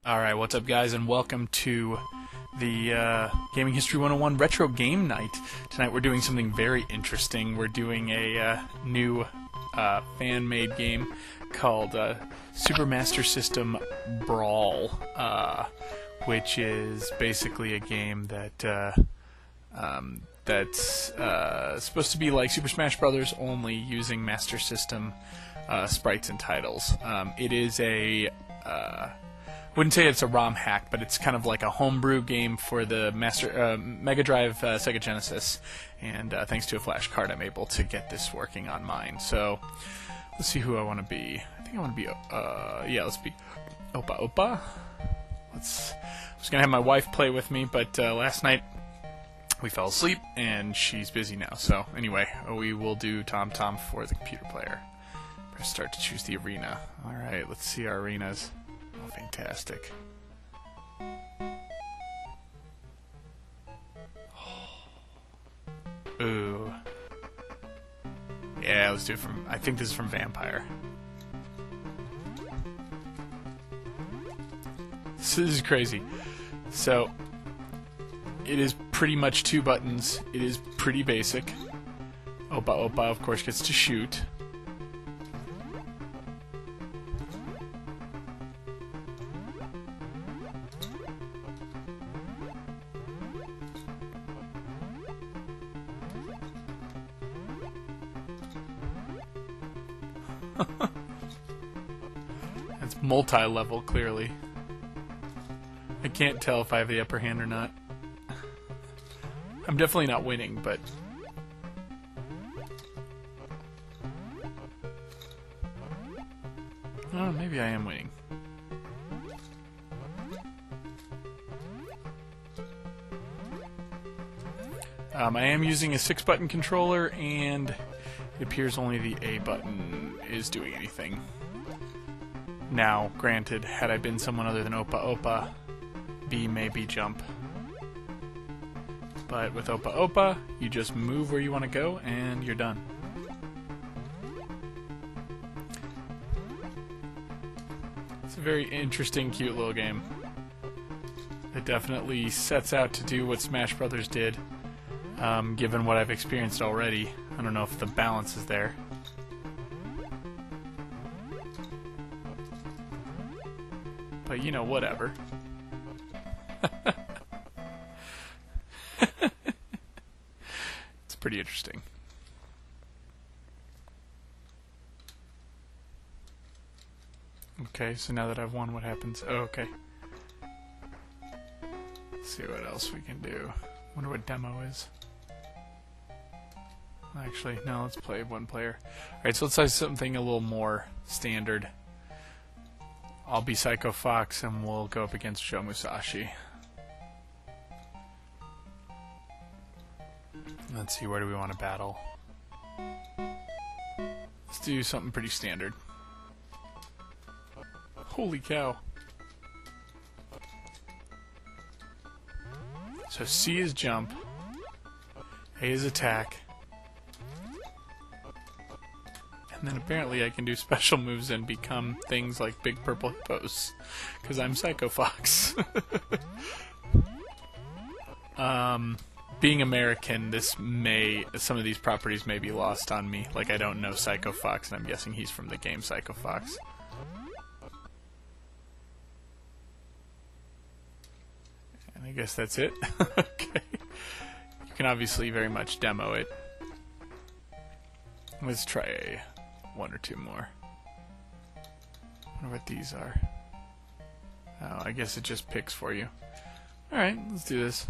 Alright, what's up guys, and welcome to the Gaming History 101 Retro Game Night. Tonight we're doing something very interesting. We're doing a new fan-made game called Super Master System Brawl, which is basically a game that that's supposed to be like Super Smash Bros. Only using Master System sprites and titles. It is a wouldn't say it's a ROM hack, but it's kind of like a homebrew game for the Mega Drive Sega Genesis, and thanks to a flash card I'm able to get this working on mine. So let's see who I want to be. I think I want to be let's be Opa. I was gonna have my wife play with me, but last night we fell asleep and she's busy now. So anyway, we will do Tom for the computer player. Press start to choose the arena. Alright, let's see our arenas. Oh, fantastic. Ooh. Yeah, let's do it from... I think this is from Vampire. This is crazy. So, it is pretty much 2 buttons. It is pretty basic. Opa, of course, gets to shoot. It's multi-level, clearly. I can't tell if I have the upper hand or not. I'm definitely not winning, but... oh, maybe I am winning. I am using a 6-button controller, and it appears only the A button is doing anything. Now, granted, had I been someone other than Opa, B may be jump. But with Opa, you just move where you want to go, and you're done. It's a very interesting, cute little game. It definitely sets out to do what Smash Bros. Did, given what I've experienced already. I don't know if the balance is there. But, you know, whatever. It's pretty interesting. Okay, so now that I've won, what happens? Oh, okay. Let's see what else we can do. Wonder what demo is. Actually, no, let's play one player. Alright, so let's try something a little more standard. I'll be Psycho Fox and we'll go up against Joe Musashi. Let's see, where do we want to battle? Let's do something pretty standard. Holy cow. So C is jump, A is attack, and then apparently I can do special moves and become things like big purple hippos, because I'm Psycho Fox. Being American, some of these properties may be lost on me. Like, I don't know Psycho Fox, and I'm guessing he's from the game Psycho Fox. I guess that's it. Okay. You can obviously very much demo it. Let's try one or two more. I wonder what these are. Oh, I guess it just picks for you. Alright, let's do this.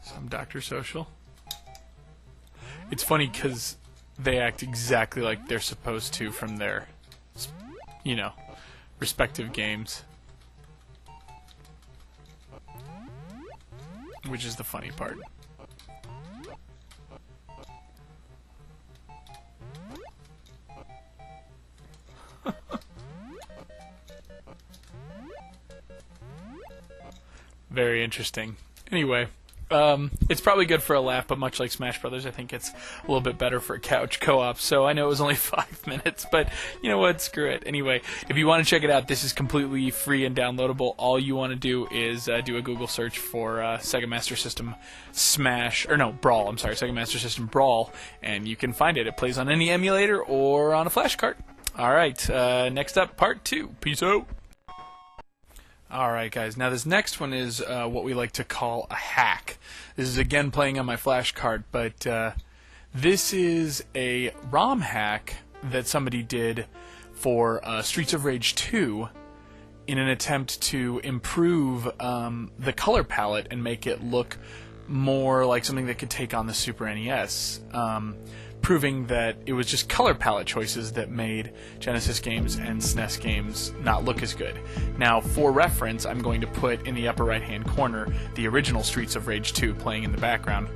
So I'm Dr. Social. It's funny because they act exactly like they're supposed to from their, you know, respective games. Which is the funny part. Very interesting. Anyway, It's probably good for a laugh, but much like Smash Brothers, I think it's a little bit better for couch co-op. So I know it was only 5 minutes, but you know what? Screw it. Anyway, if you want to check it out, this is completely free and downloadable. All you want to do is do a Google search for Sega Master System Brawl. I'm sorry, Sega Master System Brawl, and you can find it. It plays on any emulator or on a flash cart. All right, next up, part 2. Peace out. Alright guys, now this next one is what we like to call a hack. This is again playing on my flash card, but this is a ROM hack that somebody did for Streets of Rage 2 in an attempt to improve the color palette and make it look more like something that could take on the Super NES. Proving that it was just color palette choices that made Genesis games and SNES games not look as good. Now, for reference, I'm going to put in the upper right-hand corner the original Streets of Rage 2 playing in the background,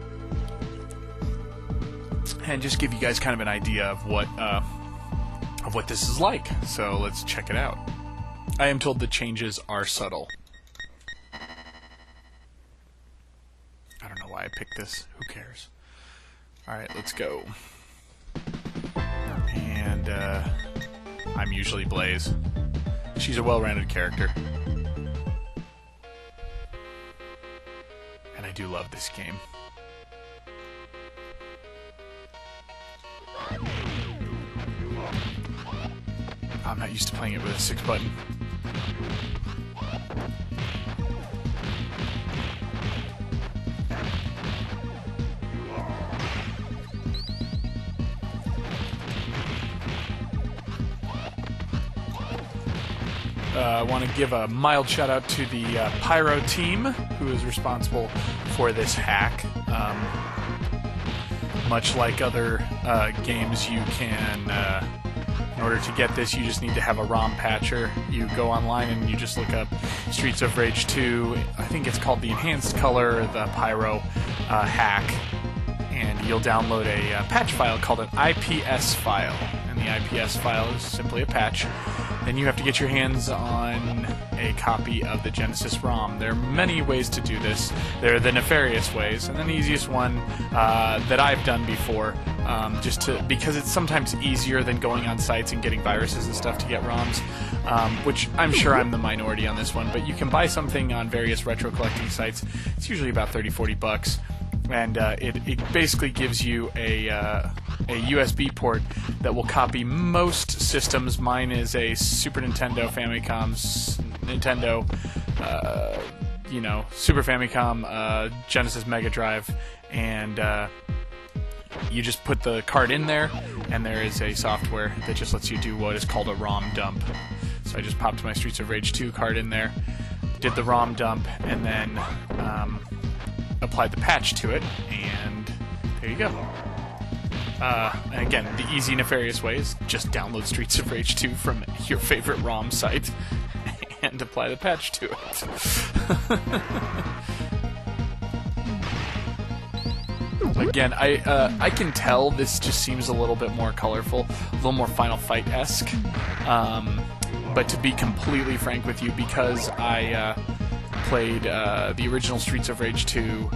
and just give you guys kind of an idea of what this is like. So let's check it out. I am told the changes are subtle. I don't know why I picked this. Who cares? Alright, let's go. And, I'm usually Blaze. She's a well-rounded character. And I do love this game. I'm not used to playing it with a 6 button. I want to give a mild shout out to the Pyro team, who is responsible for this hack. Much like other games, you can, in order to get this, you just need to have a ROM patcher. You go online and you just look up Streets of Rage 2. I think it's called the Enhanced Color, the Pyro hack, and you'll download a patch file called an IPS file. And the IPS file is simply a patch. Then you have to get your hands on a copy of the Genesis ROM. There are many ways to do this. There are the nefarious ways, and then the easiest one that I've done before, because it's sometimes easier than going on sites and getting viruses and stuff to get ROMs, which I'm sure I'm the minority on this one, but you can buy something on various retro collecting sites. It's usually about $30-40. And it basically gives you a USB port that will copy most systems. Mine is a Super Nintendo, Famicom, Nintendo, Super Famicom, Genesis Mega Drive, and you just put the card in there, and there is a software that just lets you do what is called a ROM dump. So I just popped my Streets of Rage 2 card in there, did the ROM dump, and then applied the patch to it, and there you go. And again, the easy, nefarious way is just download Streets of Rage 2 from your favorite ROM site and apply the patch to it. Again, I can tell this just seems a little bit more colorful, a little more Final Fight-esque. But to be completely frank with you, because I played the original Streets of Rage 2,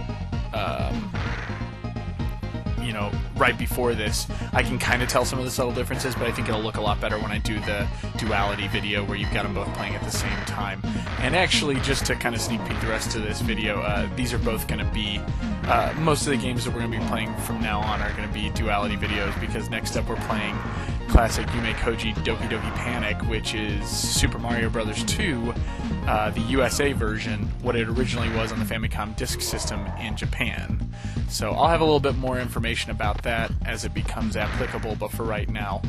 right before this, I can kind of tell some of the subtle differences, but I think it'll look a lot better when I do the duality video where you've got them both playing at the same time. And actually, just to kind of sneak peek the rest of this video, these are both going to be, most of the games that we're going to be playing from now on are going to be duality videos, because next up we're playing classic Yume Koji Doki Doki Panic, which is Super Mario Bros. 2, the USA version, what it originally was on the Famicom Disk System in Japan. So I'll have a little bit more information about that as it becomes applicable, but for right now,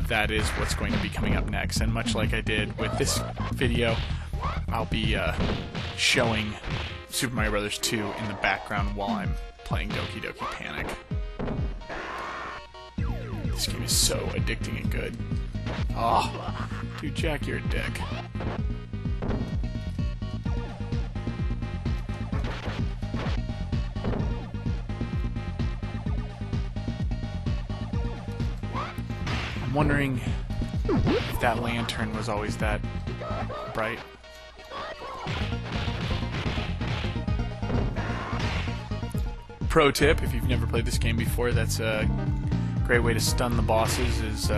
that is what's going to be coming up next. And much like I did with this video, I'll be showing Super Mario Bros. 2 in the background while I'm playing Doki Doki Panic. This game is so addicting and good. Oh, dude, Jack, you're a dick. I'm wondering if that lantern was always that bright. pro tip, if you've never played this game before, that's a great way to stun the bosses, is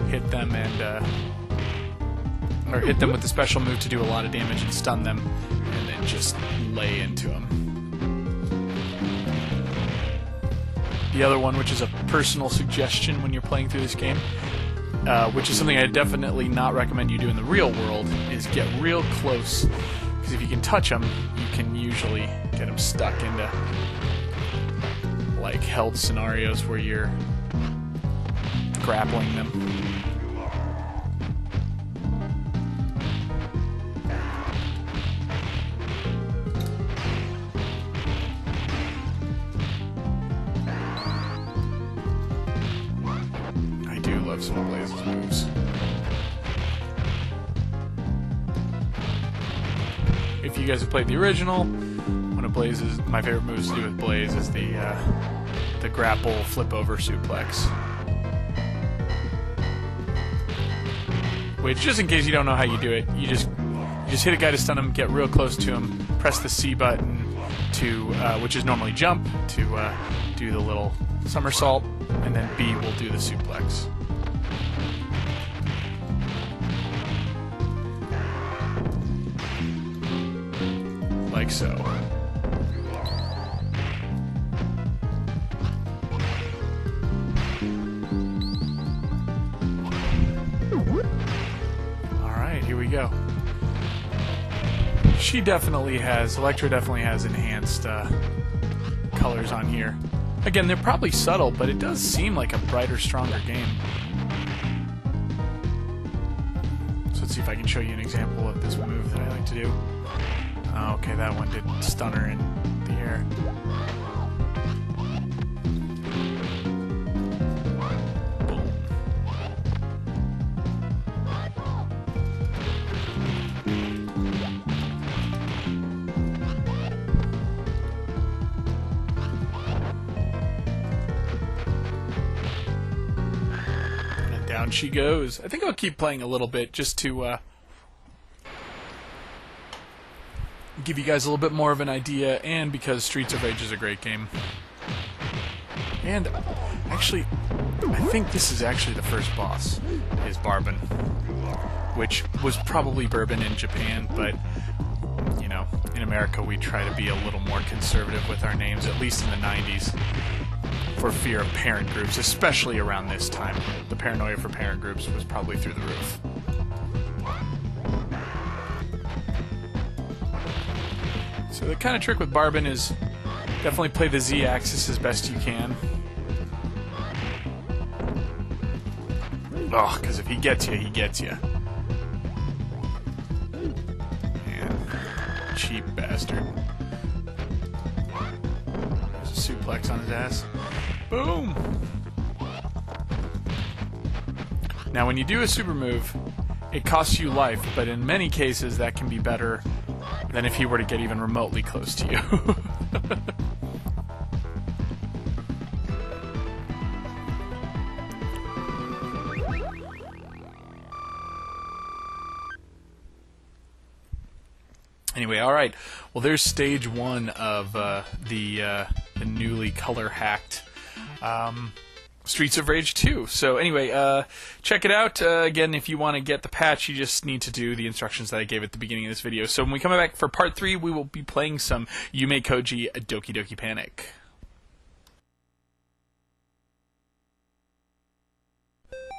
hit them and or hit them with the special move to do a lot of damage and stun them, and then just lay into them. The other one, which is a personal suggestion when you're playing through this game, which is something I definitely not recommend you do in the real world, is get real close, because if you can touch them, you can usually get them stuck into like held scenarios where you're grappling them. I do love some of Blaze's moves. If you guys have played the original, one of Blaze's, my favorite moves to do with Blaze is the grapple flip over suplex. Which, just in case you don't know how you do it, you just hit a guy to stun him, get real close to him, press the C button to, which is normally jump, to do the little somersault, and then B will do the suplex. Like so. Alright, here we go. She definitely has, Electra definitely has enhanced colors on here. Again, they're probably subtle, but it does seem like a brighter, stronger game. So let's see if I can show you an example of this move that I like to do. Oh, okay, that one did stun her in the air. Boom. And down she goes. I think I'll keep playing a little bit just to give you guys a little bit more of an idea, and because Streets of Rage is a great game. And actually, I think this is actually the first boss, is Barbon, which was probably Bourbon in Japan, but, you know, in America we try to be a little more conservative with our names, at least in the 90s, for fear of parent groups, especially around this time. The paranoia for parent groups was probably through the roof. So the kind of trick with Barbon is definitely play the Z-axis as best you can. Oh, because if he gets you, he gets you. Man, cheap bastard. There's a suplex on his ass. Boom! Now when you do a super move, it costs you life, but in many cases that can be better than if he were to get even remotely close to you. Anyway, alright. Well, there's stage one of the newly color-hacked Streets of Rage 2. So anyway, check it out. Again, if you want to get the patch, you just need to do the instructions that I gave at the beginning of this video. So when we come back for part 3, we will be playing some Yume Koji Doki Doki Panic.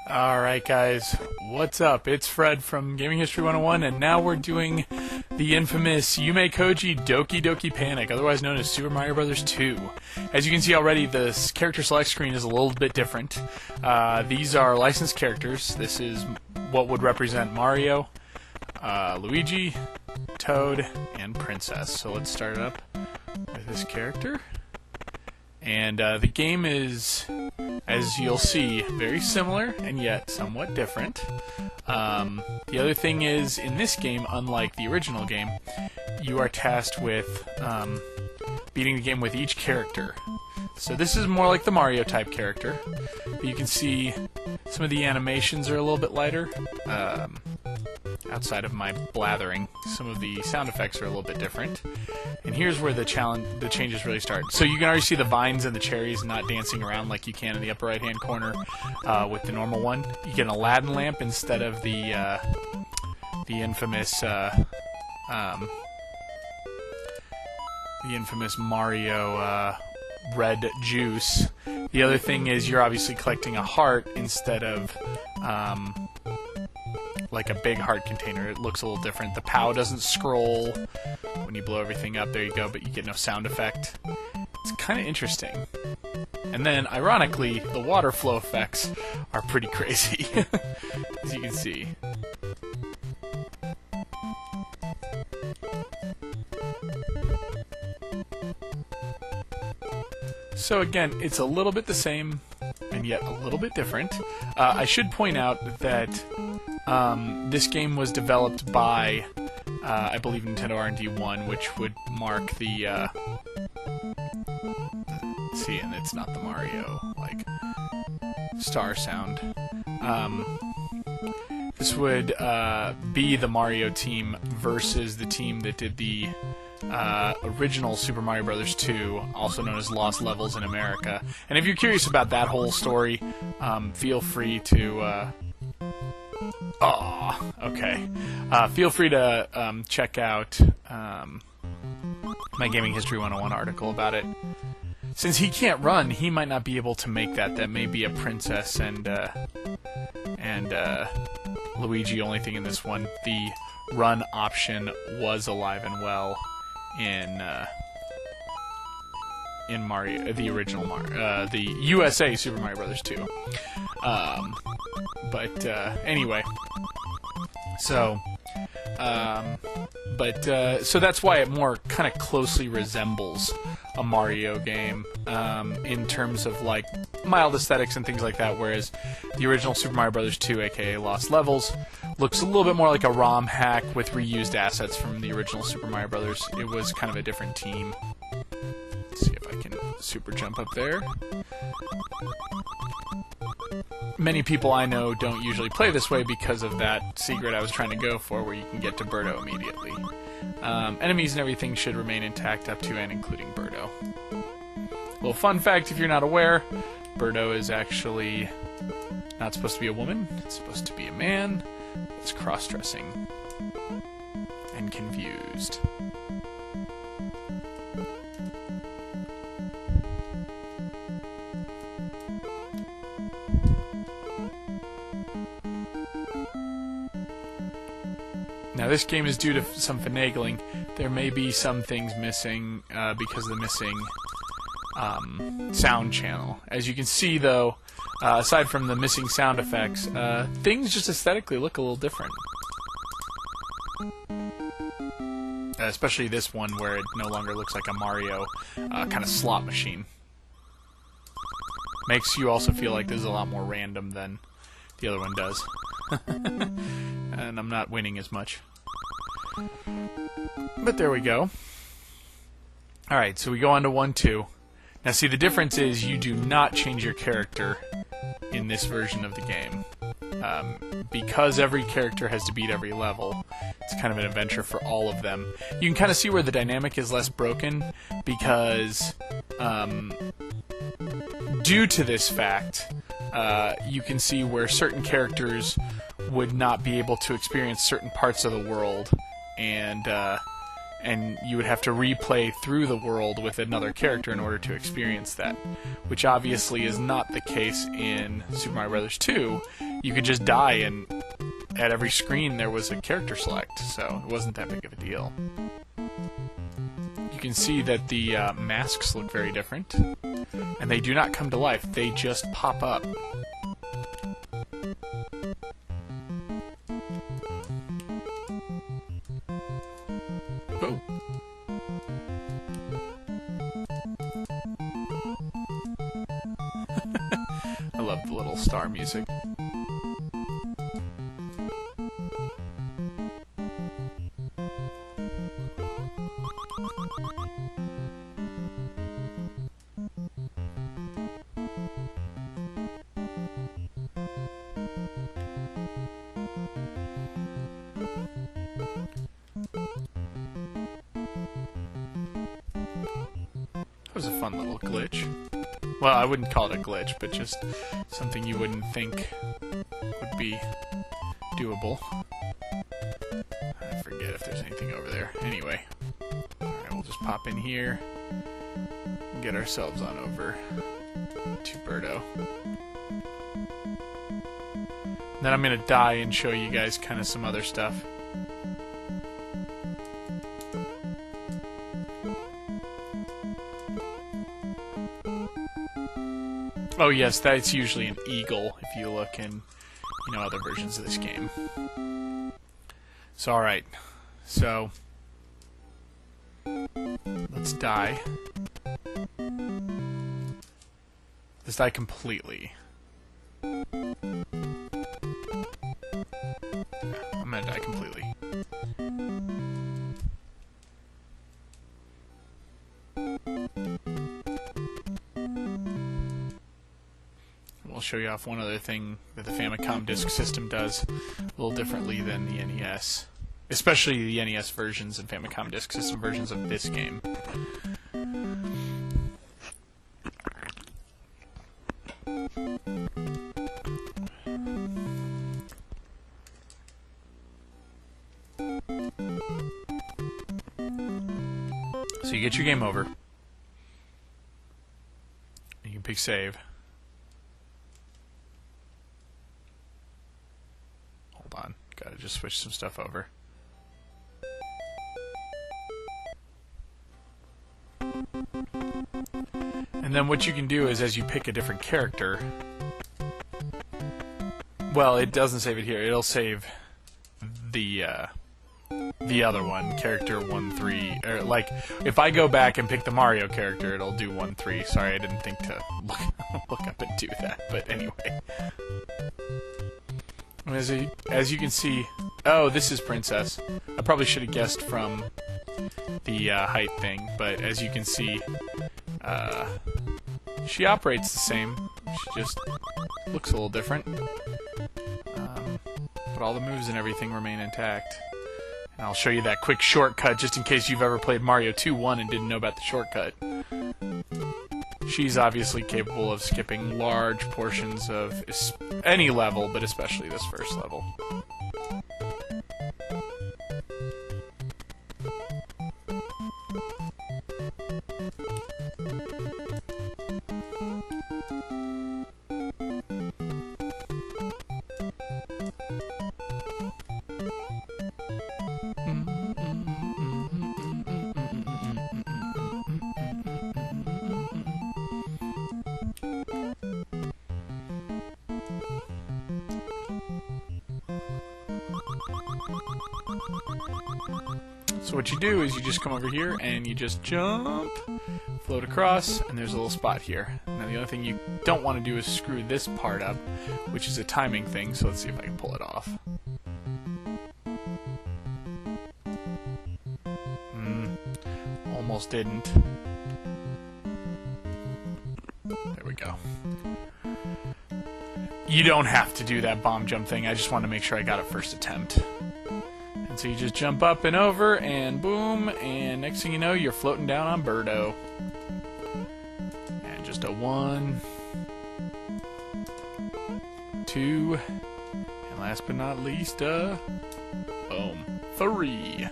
Alright guys, what's up? It's Fred from Gaming History 101, and now we're doing the infamous Yume Koji Doki Doki Panic, otherwise known as Super Mario Bros. 2. As you can see already, the character select screen is a little bit different. These are licensed characters. This is what would represent Mario, Luigi, Toad, and Princess. So let's start it up with this character. And the game is, as you'll see, very similar and yet somewhat different. The other thing is, in this game, unlike the original game, you are tasked with beating the game with each character. So this is more like the Mario type character. But you can see some of the animations are a little bit lighter. I outside of my blathering. Some of the sound effects are a little bit different. And here's where the changes really start. So you can already see the vines and the cherries not dancing around like you can in the upper right-hand corner with the normal one. You get an Aladdin lamp instead of the infamous Mario red juice. The other thing is you're obviously collecting a heart instead of like a big heart container. It looks a little different. The POW doesn't scroll when you blow everything up. There you go, but you get no sound effect. It's kind of interesting. And then, ironically, the water flow effects are pretty crazy, as you can see. So again, it's a little bit the same, and yet a little bit different. I should point out that this game was developed by, I believe, Nintendo R&D 1, which would mark the, let's see, and it's not the Mario, like, star sound. This would be the Mario team versus the team that did the original Super Mario Bros. 2, also known as Lost Levels in America. And if you're curious about that whole story, feel free to... feel free to check out my Gaming History 101 article about it. Since he can't run, he might not be able to make that. That may be a Princess and Luigi only thing in this one. The run option was alive and well in Mario, the original Mario, the USA Super Mario Bros. 2. Anyway, so that's why it more kind of closely resembles a Mario game in terms of like mild aesthetics and things like that, whereas the original Super Mario Bros. 2, aka Lost Levels, looks a little bit more like a ROM hack with reused assets from the original Super Mario Bros. It was kind of a different team. Let's see if I can super jump up there. Many people I know don't usually play this way because of that secret I was trying to go for, where you can get to Birdo immediately. Enemies and everything should remain intact up to and including Birdo. Little fun fact, if you're not aware, Birdo is actually not supposed to be a woman. It's supposed to be a man. It's cross-dressing and confused. Now this game is due to some finagling. There may be some things missing because of the missing sound channel. As you can see though, aside from the missing sound effects, things just aesthetically look a little different. Especially this one where it no longer looks like a Mario kind of slot machine. Makes you also feel like this is a lot more random than the other one does. And I'm not winning as much. But there we go. Alright, so we go on to 1-2. Now see, the difference is you do not change your character in this version of the game. Because every character has to beat every level, it's kind of an adventure for all of them. You can kind of see where the dynamic is less broken, because due to this fact, you can see where certain characters would not be able to experience certain parts of the world, and you would have to replay through the world with another character in order to experience that, which obviously is not the case in Super Mario Bros. 2. You could just die, and at every screen there was a character select, so it wasn't that big of a deal. You can see that the masks look very different, and they do not come to life, they just pop up. Oh. I love the little star music. was a fun little glitch. Well, I wouldn't call it a glitch, but just something you wouldn't think would be doable. I forget if there's anything over there. Anyway. Alright, we'll just pop in here and get ourselves on over to Birdo. Then I'm gonna die and show you guys kind of some other stuff. Oh yes, that's usually an eagle if you look in, you know, other versions of this game. So alright, so let's die. Let's die completely. I'm gonna die completely. We'll show you off one other thing that the Famicom Disk System does a little differently than the NES. Especially the NES versions and Famicom Disk System versions of this game. So you get your game over. You can pick save. Hold on, gotta just switch some stuff over. And then what you can do is, as you pick a different character, well, it doesn't save it here. It'll save the other one, character 1-3, or like if I go back and pick the Mario character, it'll do 1-3. Sorry, I didn't think to look up and do that, but anyway. As you can see, oh, this is Princess. I probably should have guessed from the height thing, but as you can see, she operates the same. She just looks a little different. But all the moves and everything remain intact. And I'll show you that quick shortcut just in case you've ever played Mario 2-1 and didn't know about the shortcut. She's obviously capable of skipping large portions of any level, but especially this first level. So what you do is you just come over here and you just jump, float across, and there's a little spot here. Now the only thing you don't want to do is screw this part up, which is a timing thing, so let's see if I can pull it off. Almost didn't. There we go. You don't have to do that bomb jump thing, I just want to make sure I got it first attempt. So you just jump up and over, and boom, and next thing you know, you're floating down on Birdo. And just a 1, 2, and last but not least, boom, 3.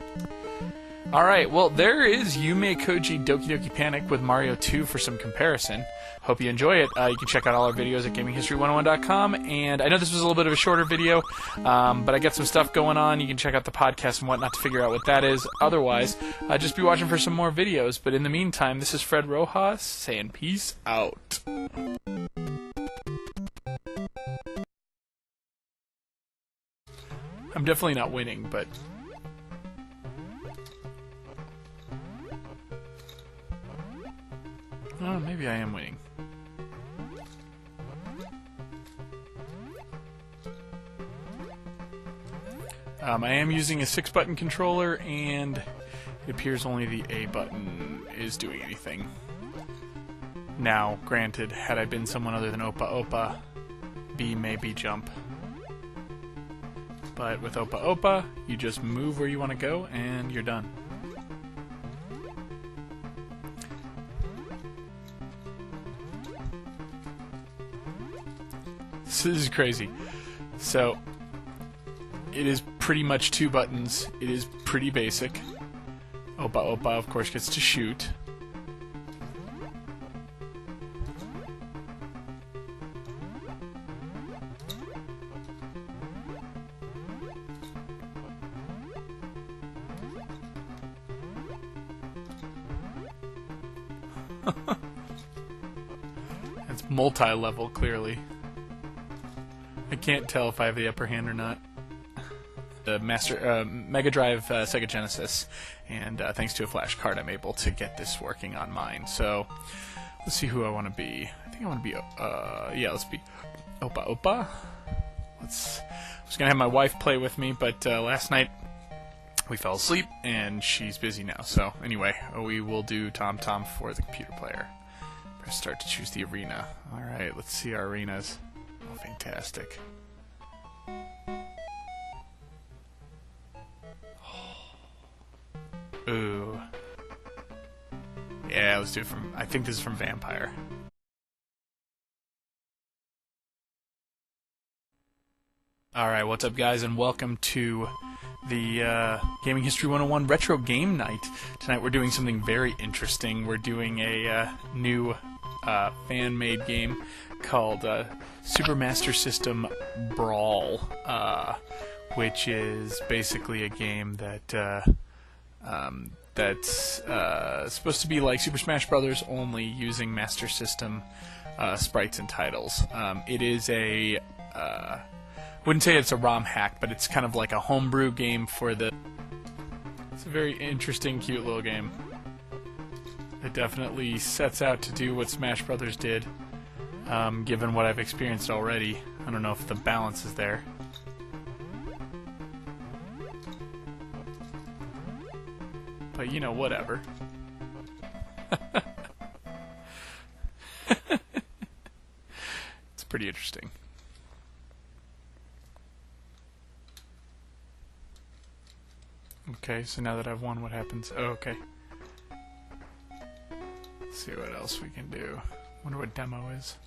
Alright, well, there is Yume Koji Doki Doki Panic with Mario 2 for some comparison. Hope you enjoy it. You can check out all our videos at GamingHistory101.com, and I know this was a little bit of a shorter video, but I got some stuff going on. You can check out the podcast and whatnot to figure out what that is. Otherwise, just be watching for some more videos. But in the meantime, this is Fred Rojas saying peace out. I'm definitely not winning, but... oh, maybe I am winning. I am using a 6-button controller, and it appears only the A button is doing anything. Now, granted, had I been someone other than Opa Opa, B may be jump. But with Opa Opa, you just move where you want to go, and you're done. This is crazy. So, it is pretty much 2 buttons. It is pretty basic. Opa, of course, gets to shoot. It's multi-level, clearly. I can't tell if I have the upper hand or not. The Mega Drive Sega Genesis, and thanks to a flash card, I'm able to get this working on mine. So let's see who I want to be. I think I want to be yeah, let's be Opa. I was gonna have my wife play with me, but last night we fell asleep, and she's busy now. So anyway, we will do Tom for the computer player. Press start to choose the arena. All right, let's see our arenas. Oh, fantastic. Ooh. Yeah, let's do it from... I think this is from Vampire. Alright, what's up guys, and welcome to the Gaming History 101 Retro Game Night. Tonight we're doing something very interesting. We're doing a new fan-made game called Super Master System Brawl, which is basically a game that... that's supposed to be like Super Smash Bros. Only using Master System sprites and titles. It is a... wouldn't say it's a ROM hack, but it's kind of like a homebrew game for the... It's a very interesting, cute little game. It definitely sets out to do what Smash Bros. Did, given what I've experienced already. I don't know if the balance is there. But, you know, whatever. It's pretty interesting. Okay, so now that I've won, what happens? Oh, okay. Let's see what else we can do. Wonder what demo is.